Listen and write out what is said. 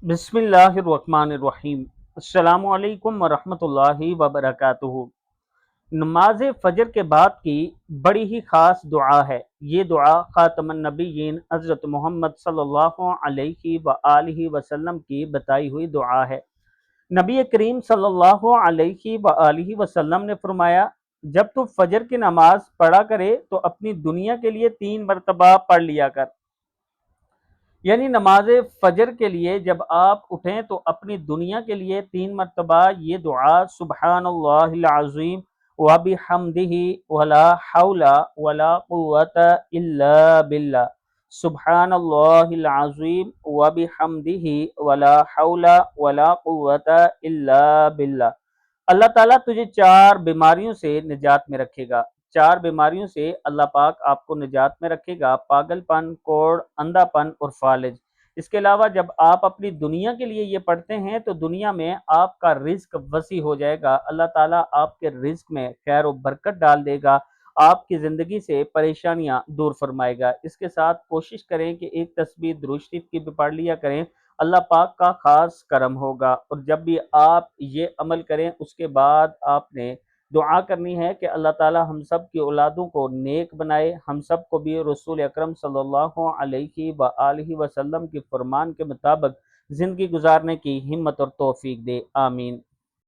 बिस्मिल्लाहिर्रहमानिर्रहीम। अस्सलामु अलैकुम वरहमतुल्लाहि वबरकातुहू। नमाज फ़जर के बाद की बड़ी ही ख़ास दुआ है। ये दुआ ख़ातमुन नबिय्यीन हज़रत मोहम्मद सल्लल्लाहु अलैहि व आलिहि वसल्लम की बताई हुई दुआ है। नबी करीम सल्लल्लाहु अलैहि व आलिहि वसल्लम ने फरमाया, जब तू फ़जर की नमाज पढ़ा करे तो अपनी दुनिया के लिए 3 मरतबा पढ़ लिया कर। यानी नमाज फ़जर के लिए जब आप उठें तो अपनी दुनिया के लिए 3 मरतबा ये दुआ सुब्हानल्लाहिल अज़ीम व बिहम्दिही वला हौला वला कुव्वता इल्ला बिल्लाह। सुब्हानल्लाहिल अज़ीम व बिहम्दिही वला हौला वला कुव्वता इल्ला बिल्लाह। अल्लाह ताला तुझे 4 बीमारियों से निजात में रखेगा। 4 बीमारियों से अल्लाह पाक आपको निजात में रखेगा: पागलपन, कोढ़, अंधापन और फालिज। इसके अलावा जब आप अपनी दुनिया के लिए ये पढ़ते हैं तो दुनिया में आपका रिज़्क वसी हो जाएगा। अल्लाह ताला आपके रिज़्क में खैर और बरकत डाल देगा, आपकी ज़िंदगी से परेशानियाँ दूर फरमाएगा। इसके साथ कोशिश करें कि एक तस्बीह दुरूद शरीफ की भी पढ़ लिया करें, अल्लाह पाक का ख़ास करम होगा। और जब भी आप ये अमल करें उसके बाद आपने दुआ करनी है कि अल्लाह ताला हम सब की औलादों को नेक बनाए, हम सब को भी रसूल अकरम सल्लल्लाहु अलैहि व आलिहि वसल्लम के फरमान के मुताबिक ज़िंदगी गुजारने की हिम्मत और तौफीक दे। आमीन।